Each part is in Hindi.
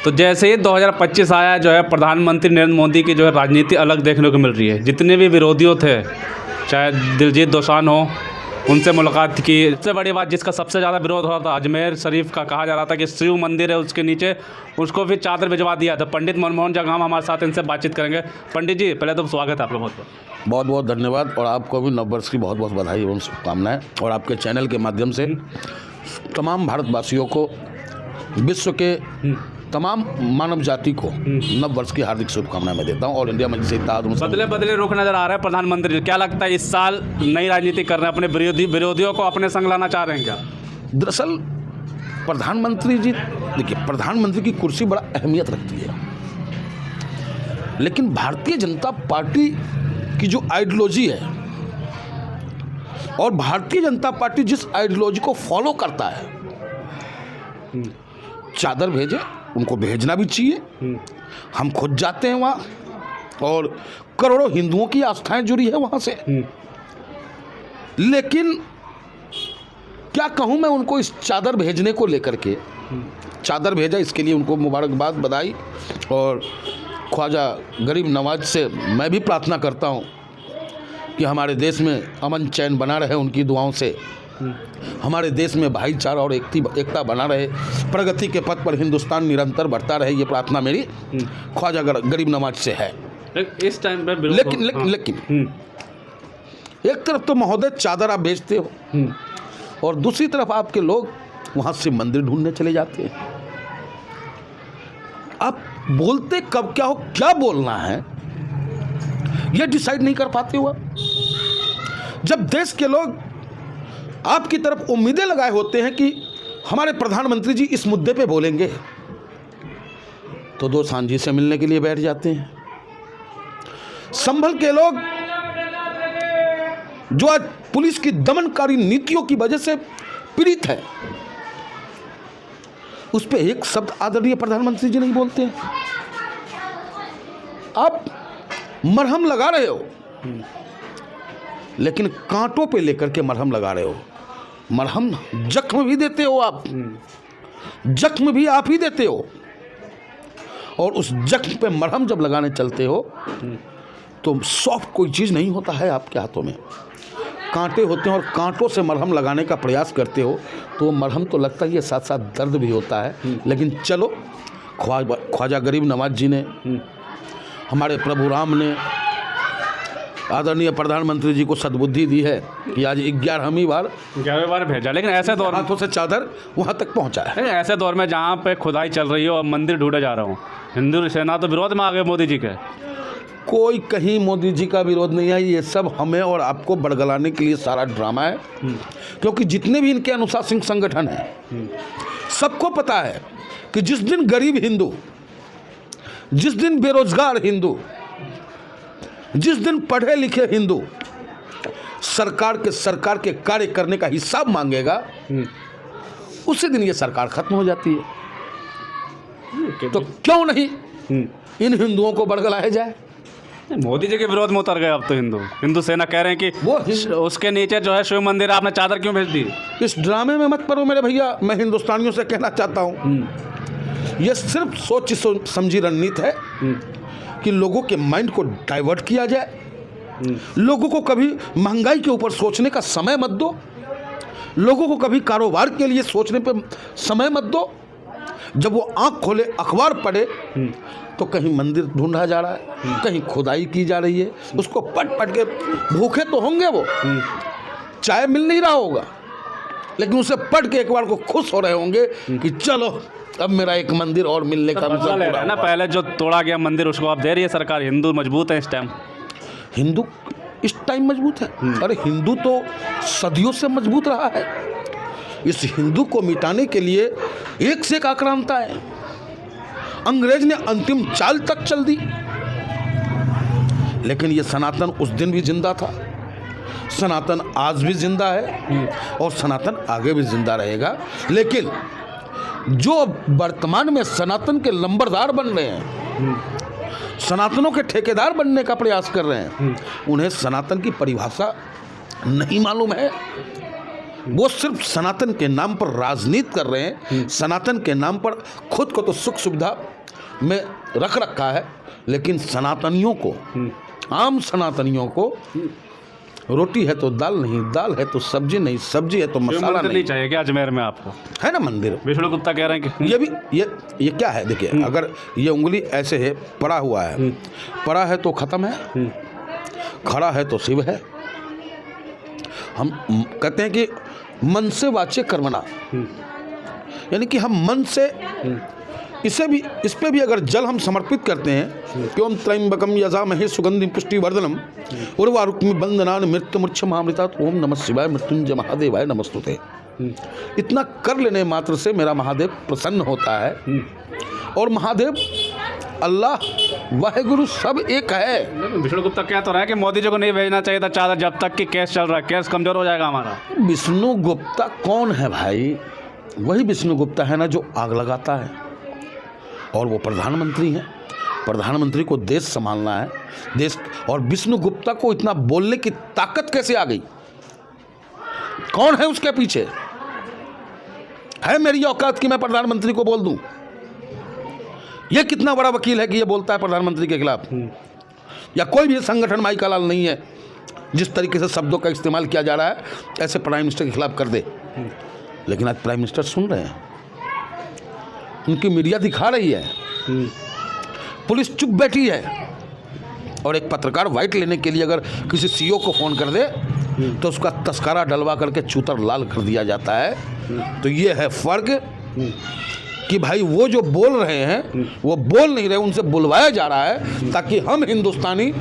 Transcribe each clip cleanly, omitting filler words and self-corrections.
तो जैसे ही 2025 आया जो है प्रधानमंत्री नरेंद्र मोदी की जो है राजनीति अलग देखने को मिल रही है। जितने भी विरोधियों थे, चाहे दिलजीत दोसांझ हो, उनसे मुलाकात की। सबसे बड़ी बात जिसका सबसे ज़्यादा विरोध हो रहा था अजमेर शरीफ का, कहा जा रहा था कि शिव मंदिर है उसके नीचे, उसको भी चादर भिजवा दिया था। पंडित मनमोहन जंगाम हमारे साथ, इनसे बातचीत करेंगे। पंडित जी, पहले तो स्वागत है आपका बहुत बहुत बहुत धन्यवाद, और आपको भी नववर्ष की बहुत बहुत बधाई एवं शुभकामनाएं। और आपके चैनल के माध्यम से तमाम भारतवासियों को, विश्व के तमाम मानव जाति को नववर्ष की हार्दिक शुभकामनाएं मैं देता हूं। ऑल इंडिया मजलिस इत्तेहाद बदले रुख नजर आ रहे हैं प्रधानमंत्री जी। क्या लगता है इस साल नई राजनीति कर रहे हैं, अपने विरोधियों को अपने संग लाना चाह रहे हैं क्या? दरअसल प्रधानमंत्री जी, देखिए, प्रधानमंत्री की कुर्सी बड़ा अहमियत रखती है, लेकिन भारतीय जनता पार्टी की जो आइडियोलॉजी है और भारतीय जनता पार्टी जिस आइडियोलॉजी को फॉलो करता है, चादर भेजे, उनको भेजना भी चाहिए। हम खुद जाते हैं वहाँ और करोड़ों हिंदुओं की आस्थाएं जुड़ी है वहाँ से। लेकिन क्या कहूँ मैं उनको इस चादर भेजने को लेकर के, चादर भेजा इसके लिए उनको मुबारकबाद, बधाई। और ख्वाजा गरीब नवाज से मैं भी प्रार्थना करता हूँ कि हमारे देश में अमन चैन बना रहे, उनकी दुआओं से हमारे देश में भाईचारा और एकता बना रहे, प्रगति के पथ पर हिंदुस्तान निरंतर बढ़ता रहे। ये प्रार्थना मेरी ख्वाजा गरीब नवाज से है। इस टाइम पे लेकिन एक तरफ तो महोदय चादर आप भेजते हो और दूसरी तरफ आपके लोग वहाँ से मंदिर ढूंढने चले जाते हैं। आप बोलते कब क्या हो, क्या बोलना है, ये डिसाइड नहीं कर पाते हो। जब देश के लोग आपकी तरफ उम्मीदें लगाए होते हैं कि हमारे प्रधानमंत्री जी इस मुद्दे पे बोलेंगे, तो दोसांझ जी से मिलने के लिए बैठ जाते हैं। संभल के लोग जो आज पुलिस की दमनकारी नीतियों की वजह से पीड़ित है, उस पे एक शब्द आदरणीय प्रधानमंत्री जी नहीं बोलते हैं। आप मरहम लगा रहे हो, लेकिन कांटों पे लेकर के मरहम लगा रहे हो। मरहम जख्म भी देते हो आप, जख्म भी आप ही देते हो, और उस जख्म पे मरहम जब लगाने चलते हो तो सॉफ्ट कोई चीज़ नहीं होता है आपके हाथों में, कांटे होते हैं। और कांटों से मरहम लगाने का प्रयास करते हो तो वो मरहम तो लगता ही है, साथ साथ दर्द भी होता है। लेकिन चलो, ख्वाजा गरीब नवाज जी ने, हमारे प्रभु राम ने आदरणीय प्रधानमंत्री जी को सद्बुद्धि दी है कि आज 11वीं बार भेजा। लेकिन ऐसे दौर हाथों से चादर वहाँ तक पहुँचा है। ऐसे दौर में जहाँ पे खुदाई चल रही हो और मंदिर ढूंढे जा रहा हूँ, हिंदू सेना तो विरोध में आ गए मोदी जी के। कोई कहीं मोदी जी का विरोध नहीं है, ये सब हमें और आपको बड़गलाने के लिए सारा ड्रामा है। क्योंकि जितने भी इनके अनुशासन संगठन हैं, सबको पता है कि जिस दिन गरीब हिंदू, जिस दिन बेरोजगार हिंदू, जिस दिन पढ़े लिखे हिंदू सरकार के कार्य करने का हिसाब मांगेगा, उसी दिन ये सरकार खत्म हो जाती है। तो क्यों नहीं इन हिंदुओं को बड़गलाया जाए? मोदी जी के विरोध में उतर गए अब तो हिंदू सेना कह रहे हैं कि वो उसके नीचे जो है शिव मंदिर, आपने चादर क्यों भेज दी? इस ड्रामे में मत पड़ो मेरे भैया। मैं हिंदुस्तानियों से कहना चाहता हूँ, यह सिर्फ सोची समझी रणनीति है कि लोगों के माइंड को डाइवर्ट किया जाए। लोगों को कभी महंगाई के ऊपर सोचने का समय मत दो, लोगों को कभी कारोबार के लिए सोचने पे समय मत दो। जब वो आंख खोले, अखबार पढ़े, तो कहीं मंदिर ढूंढा जा रहा है, कहीं खुदाई की जा रही है। उसको पट के भूखे तो होंगे, वो चाय मिल नहीं रहा होगा, लेकिन उसे पढ़ के एक बार को खुश हो रहे होंगे कि चलो अब मेरा एक मंदिर और मिलने का है ना। पहले जो तोड़ा गया मंदिर उसको आप दे रही है सरकार। हिंदू मजबूत है इस टाइम, हिंदू इस टाइम मजबूत है। अरे हिंदू तो सदियों से मजबूत रहा है। इस हिंदू को मिटाने के लिए एक से एक आक्रांता है। अंग्रेज ने अंतिम चाल तक चल दी, लेकिन ये सनातन उस दिन भी जिंदा था, सनातन आज भी जिंदा है और सनातन आगे भी जिंदा रहेगा। लेकिन जो वर्तमान में सनातन के लंबरदार बन रहे हैं, सनातनों के ठेकेदार बनने का प्रयास कर रहे हैं, उन्हें सनातन की परिभाषा नहीं मालूम है। वो सिर्फ सनातन के नाम पर राजनीति कर रहे हैं, सनातन के नाम पर खुद को तो सुख सुविधा में रख रखा है, लेकिन सनातनियों को, आम सनातनियों को रोटी है तो दाल नहीं, दाल है तो सब्जी नहीं, सब्जी है तो मसाला नहीं चाहिए क्या अजमेर में आपको? है ना मंदिर। विष्णु गुप्ता कह रहे हैं कि ये भी ये क्या है, देखिए अगर ये उंगली ऐसे है, पड़ा हुआ है, पड़ा है तो खत्म है, खड़ा है तो शिव है। हम कहते हैं कि मन से वाच्य कर्मणा, यानी कि हम मन से इस पे भी अगर जल हम समर्पित करते हैं कि ओम त्र्यंबकम यजामहे सुगंधिं पुष्टिवर्धनम उर्वारुक्मि बंदनान मृत्युमुक्षमामृतात् ओम नमः शिवाय मृत्युंजय महादेवाय नमस्तुते, इतना कर लेने मात्र से मेरा महादेव प्रसन्न होता है। और महादेव, अल्लाह, वाहेगुरु सब एक है। विष्णु गुप्ता कह तो रहा है कि मोदी जी को नहीं भेजना चाहिए था चादर, जब तक कि केस चल रहा है, केस कमजोर हो जाएगा हमारा। विष्णु गुप्ता कौन है भाई? वही विष्णु गुप्ता है ना जो आग लगाता है, और वो प्रधानमंत्री हैं। प्रधानमंत्री को देश संभालना है, देश। और विष्णु गुप्ता को इतना बोलने की ताकत कैसे आ गई? कौन है उसके पीछे? है मेरी औकात कि मैं प्रधानमंत्री को बोल दूं? ये कितना बड़ा वकील है कि ये बोलता है प्रधानमंत्री के खिलाफ? या कोई भी संगठन माई का लाल नहीं है जिस तरीके से शब्दों का इस्तेमाल किया जा रहा है ऐसे प्राइम मिनिस्टर के खिलाफ कर दे। लेकिन आज प्राइम मिनिस्टर सुन रहे हैं, उनकी मीडिया दिखा रही है, पुलिस चुप बैठी है, और एक पत्रकार वाइट लेने के लिए अगर किसी सीईओ को फ़ोन कर दे तो उसका तस्करा डलवा करके चूतर लाल कर दिया जाता है। तो ये है फ़र्क कि भाई वो जो बोल रहे हैं वो बोल नहीं रहे, उनसे बुलवाया जा रहा है ताकि हम हिंदुस्तानी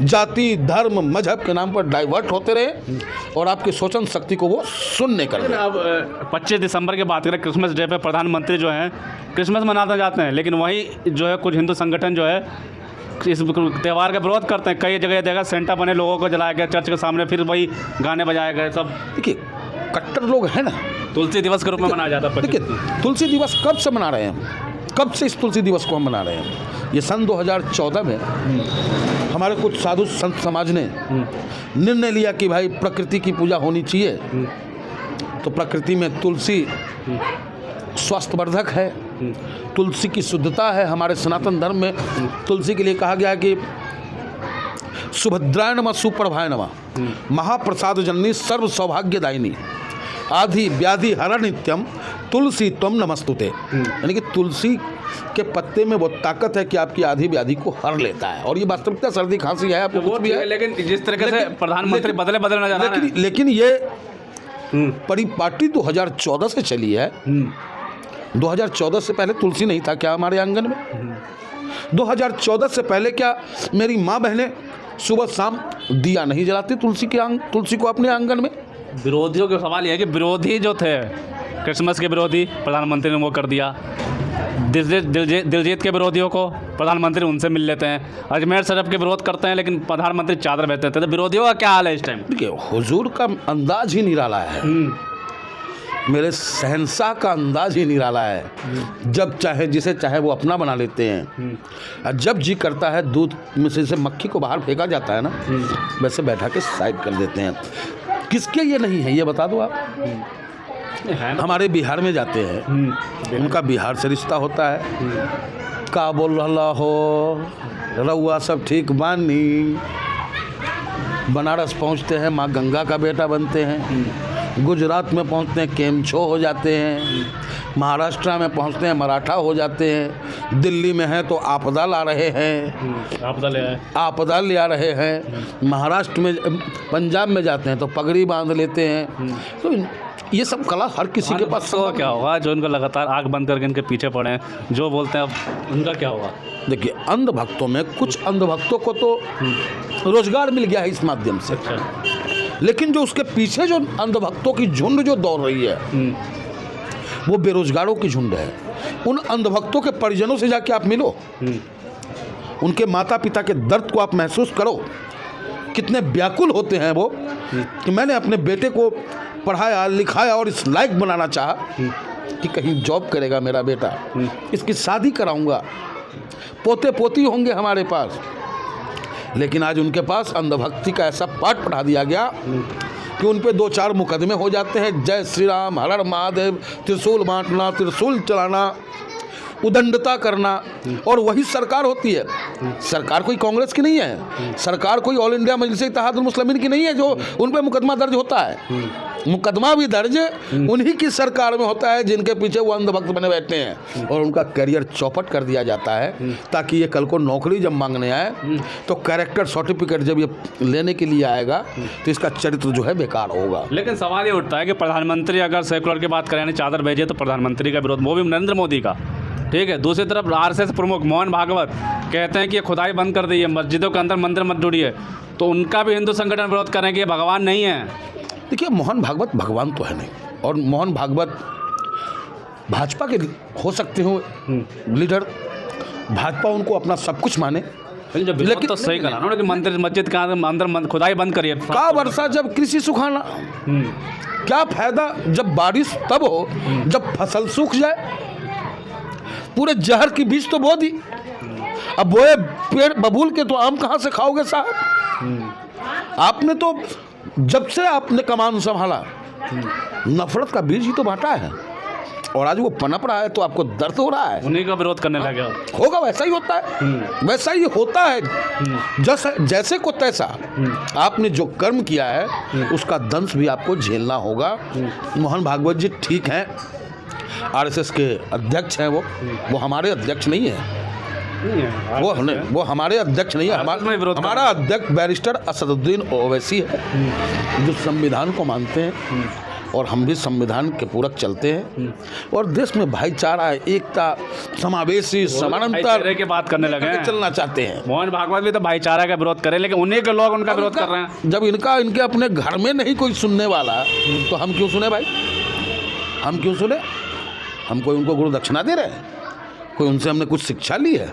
जाति, धर्म, मजहब के नाम पर डाइवर्ट होते रहे और आपकी सोचन शक्ति को वो शून्य कर दें। अब 25 दिसंबर की बात करें, क्रिसमस डे पे प्रधानमंत्री जो हैं क्रिसमस मनाते जाते हैं, लेकिन वहीं जो है कुछ हिंदू संगठन जो है इस त्यौहार का विरोध करते हैं। कई जगह सेंटा बने, लोगों को जलाया गया चर्च के सामने, फिर वही गाने बजाए गए। सब देखिए कट्टर लोग हैं ना। तुलसी दिवस के रूप में मनाया जाता है। देखिए तुलसी दिवस कब से मना रहे हैं? कब से इस तुलसी दिवस को हम मना रहे हैं? ये सन 2014 में हमारे कुछ साधु संत समाज ने निर्णय लिया कि भाई प्रकृति की पूजा होनी चाहिए। तो प्रकृति में तुलसी स्वास्थ्यवर्धक है, तुलसी की शुद्धता है। हमारे सनातन धर्म में तुलसी के लिए कहा गया है कि सुभद्राय नमः सुप्रभाय नमः, महाप्रसाद जननी सर्व सौभाग्यदायिनी, आधि व्याधि हर नित्यम तुलसी त्वम नमस्तुते। यानी कि तुलसी के पत्ते में वो ताकत है कि आपकी आधी व्याधि को हर लेता है। और ये वास्तविकता, सर्दी खांसी है, आपको कुछ भी है, लेकिन जिस तरीके से प्रधानमंत्री बदलना जा रहा है, लेकिन ये परिपाटी 2014 से चली है। 2014 से पहले तुलसी नहीं था क्या हमारे आंगन में? 2014 से पहले क्या मेरी माँ बहनें सुबह शाम दिया नहीं जलाती तुलसी को अपने आंगन में? विरोधियों का सवाल यह है कि विरोधी जो थे क्रिसमस के विरोधी, प्रधानमंत्री ने वो कर दिया। दिलजीत के विरोधियों को प्रधानमंत्री उनसे मिल लेते हैं। अजमेर शरीफ के विरोध करते हैं लेकिन प्रधानमंत्री चादर बहते थे। तो विरोधियों का क्या हाल है इस टाइम? देखिए हुजूर का अंदाज ही निराला है, मेरे शहंशाह का अंदाज ही निराला है। जब चाहे जिसे चाहे वो अपना बना लेते हैं। और जब जी करता है दूध में से मक्खी को बाहर फेंका जाता है ना, वैसे बैठा के साइड कर देते हैं। किसके ये नहीं है ये बता दो आप। हमारे बिहार में जाते हैं, उनका बिहार से रिश्ता होता है। का बोल रहा हो रउआ सब ठीक बानी, बनारस पहुंचते हैं माँ गंगा का बेटा बनते हैं, गुजरात में पहुंचते हैं केमछो हो जाते हैं, महाराष्ट्र में पहुंचते हैं मराठा हो जाते हैं, दिल्ली में हैं तो आपदा ला रहे हैं, आपदा ले आ रहे हैं, महाराष्ट्र में पंजाब में जाते हैं तो पगड़ी बांध लेते हैं। तो ये सब कला हर किसी के पास। तो क्या होगा जो इनको लगातार आँख बंद करके इनके पीछे पड़े हैं, जो बोलते हैं, अब उनका क्या होगा? देखिए अंधभक्तों में कुछ अंधभक्तों को तो रोजगार मिल गया है इस माध्यम से। लेकिन जो उसके पीछे जो अंधभक्तों की झुंड जो दौड़ रही है वो बेरोजगारों की झुंड है। उन अंधभक्तों के परिजनों से जाके आप मिलो, उनके माता पिता के दर्द को आप महसूस करो। कितने व्याकुल होते हैं वो कि मैंने अपने बेटे को पढ़ाया लिखाया और इस लायक बनाना चाहा कि कहीं जॉब करेगा मेरा बेटा, इसकी शादी कराऊंगा, पोते पोती होंगे हमारे पास। लेकिन आज उनके पास अंधभक्ति का ऐसा पाठ पढ़ा दिया गया कि उन पे 2-4 मुकदमे हो जाते हैं। जय श्री राम, हर हर महादेव, त्रिशूल बांटना, त्रिशूल चलाना, उदंडता करना, और वही सरकार होती है। सरकार कोई कांग्रेस की नहीं है, सरकार कोई ऑल इंडिया मजलिस-ए-इत्तेहादुल मुस्लिमीन की नहीं है जो उन पर मुकदमा दर्ज होता है। मुकदमा भी दर्ज उन्हीं की सरकार में होता है जिनके पीछे वो अंधभक्त बने बैठे हैं, और उनका करियर चौपट कर दिया जाता है ताकि ये कल को नौकरी जब मांगने आए तो कैरेक्टर सर्टिफिकेट जब ये लेने के लिए आएगा तो इसका चरित्र जो है बेकार होगा। लेकिन सवाल ये उठता है कि प्रधानमंत्री अगर सेकुलर की बात करें यानी चादर भेजे तो प्रधानमंत्री का विरोध, वो भी नरेंद्र मोदी का, ठीक है। दूसरी तरफ आरएसएस प्रमुख मोहन भागवत कहते हैं कि ये खुदाई बंद कर दी है, मस्जिदों के अंदर मंदिर मत जोड़िए, तो उनका भी हिंदू संगठन विरोध करें कि ये भगवान नहीं है। देखिए, मोहन भागवत भगवान तो है नहीं, और मोहन भागवत भाजपा के हो सकते हो लीडर, भाजपा उनको अपना सब कुछ माने, लेकिन तो सही करा उन्होंने कि मंदिर मस्जिद के अंदर खुदाई बंद करिए। का वर्षा जब कृषि सुखाना, क्या फायदा जब बारिश तब हो जब फसल सूख जाए। पूरे जहर की बीज तो बो दी, अब बोए पेड़ बबूल के तो आम कहाँ से खाओगे साहब। आपने तो जब से आपने कमान संभाला नफरत का बीज ही तो बांटा है, और आज वो पनप रहा है तो आपको दर्द हो रहा है, उन्हीं का विरोध करने लगे होगा। वैसा ही होता है, वैसा ही होता है। जैसे को तैसा आपने जो कर्म किया है उसका दंश भी आपको झेलना होगा। मोहन भागवत जी ठीक हैं, आरएसएस के अध्यक्ष हैं, वो हमारे अध्यक्ष नहीं है, वो हमारे अध्यक्ष नहीं है। हमारा अध्यक्ष बैरिस्टर असदुद्दीन ओवैसी है जो संविधान को मानते हैं, और हम भी संविधान के पूरक चलते हैं, और देश में भाईचारा, एकता, समावेशी, समानांतर की बात करने लगे चलना चाहते हैं। मोहन भागवत भी तो भाईचारा का विरोध करें, लेकिन उन्हीं के लोग उनका विरोध कर रहे हैं। जब इनके अपने घर में नहीं कोई सुनने वाला तो हम क्यों सुने भाई, हम क्यों सुने। हम कोई उनको गुरु दक्षिणा दे रहे हैं, कोई उनसे हमने कुछ शिक्षा ली है।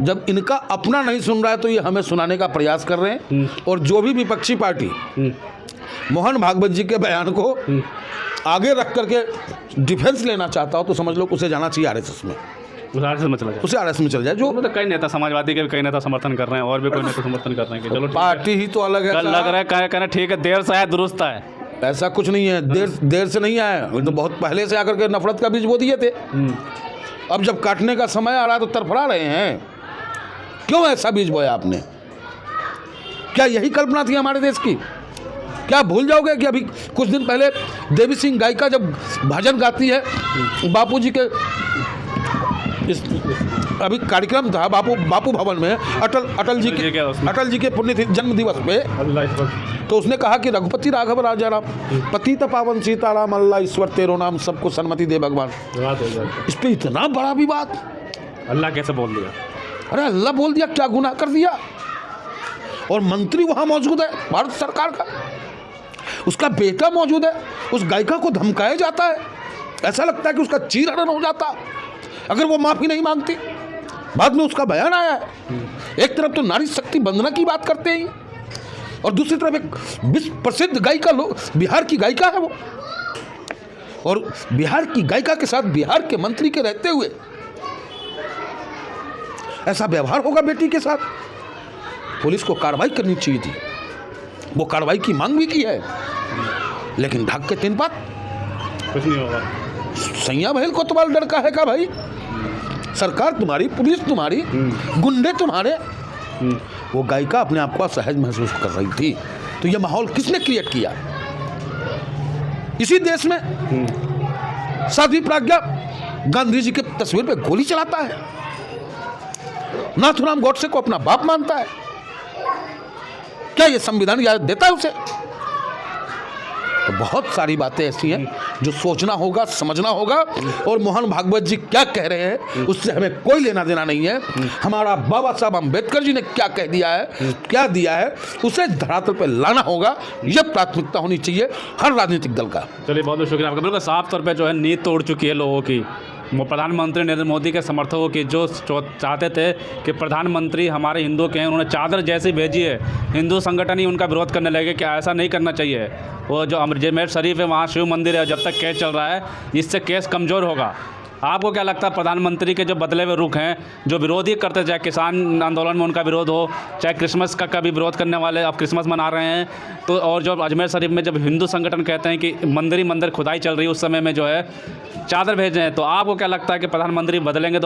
जब इनका अपना नहीं सुन रहा है तो ये हमें सुनाने का प्रयास कर रहे हैं, और जो भी विपक्षी पार्टी मोहन भागवत जी के बयान को आगे रख करके डिफेंस लेना चाहता हो तो समझ लो उसे जाना चाहिए आरएसएस में, उसे आरएसएस में चल जाए। जो तो कई नेता समाजवादी के भी कई नेता समर्थन कर रहे हैं, और भी कोई नेता समर्थन कर रहे हैं कि चलो पार्टी ही तो अलग है। लग रहा है कहना ठीक है, देर से आया दुरुस्त है। ऐसा कुछ नहीं है, देर से नहीं आया, तो बहुत पहले से आकर के नफरत का बीज बो दिए थे। अब जब काटने का समय आ रहा है तो तरफड़ा रहे हैं। क्यों ऐसा बीज बोया आपने? क्या यही कल्पना थी हमारे देश की? क्या भूल जाओगे कि अभी कुछ दिन पहले देवी सिंह गायिका जब भजन गाती है बापूजी के, अभी कार्यक्रम था बापू भवन में अटल जी के पुण्य जन्म दिवस पे, तो उसने कहा कि रघुपति राघव राजा राम पतित पावन सीताराम अल्लाह ईश्वर तेरो नाम सबको सन्मति दे भगवान। इस पे इतना बड़ा विवाद, अल्लाह कैसे बोल दिया? अरे अल्लाह बोल दिया, क्या गुनाह कर दिया? और मंत्री वहां मौजूद है भारत सरकार का, उसका बेटा मौजूद है, उस गायिका को धमकाया जाता है, ऐसा लगता है कि उसका चीरहरण हो जाता अगर वो माफी नहीं मांगती। बाद में उसका बयान आया है, एक तरफ तो नारी शक्ति वंदना की बात करते हैं और दूसरी तरफ एक विश्व प्रसिद्ध गायिका, बिहार की गायिका है वो, और बिहार की गायिका के साथ बिहार के मंत्री के रहते हुए ऐसा व्यवहार होगा बेटी के साथ। पुलिस को कार्रवाई करनी चाहिए थी, वो कार्रवाई की मांग भी की है, लेकिन ढक के तीन बात कुछ नहीं होगा। सैया बहल को तुम्हारा डर का है का भाई? सरकार तुम्हारी, पुलिस तुम्हारी, गुंडे तुम्हारे। वो गायिका अपने आप को असहज महसूस कर रही थी, तो ये माहौल किसने क्रिएट किया? इसी देश में साध्वी प्रज्ञा गांधी जी के तस्वीर पे गोली चलाता है, नाथुराम गोडसे को अपना बाप मानता है। क्या ये संविधान याद देता है उसे? तो बहुत सारी बातें ऐसी हैं जो सोचना होगा, समझना होगा, और मोहन भागवत जी क्या कह रहे हैं उससे हमें कोई लेना देना नहीं है। हमारा बाबा साहब अम्बेडकर जी ने क्या कह दिया है, क्या दिया है, उसे धरातल पर लाना होगा। यह प्राथमिकता होनी चाहिए हर राजनीतिक दल का। चलिए, बहुत बहुत शुक्रिया आपका। बिल्कुल साफ तौर पर जो है नींद तोड़ चुकी है लोगों की। वो प्रधानमंत्री नरेंद्र मोदी के समर्थकों की जो चाहते थे कि प्रधानमंत्री हमारे हिंदू के हैं, उन्होंने चादर जैसी भेजी है, हिंदू संगठन ही उनका विरोध करने लगे कि ऐसा नहीं करना चाहिए। वो जो अजमेर शरीफ है, वहाँ शिव मंदिर है, जब तक केस चल रहा है इससे केस कमज़ोर होगा। आपको क्या लगता है प्रधानमंत्री के जो बदले हुए रुख हैं, जो विरोधी करते, चाहे किसान आंदोलन में उनका विरोध हो, चाहे क्रिसमस का कभी विरोध करने वाले अब क्रिसमस मना रहे हैं, तो और जो अजमेर शरीफ में जब हिंदू संगठन कहते हैं कि मंदिर ही मंदिर खुदाई चल रही है, उस समय में जो है चादर भेजे हैं, तो आपको क्या लगता है कि प्रधानमंत्री बदलेंगे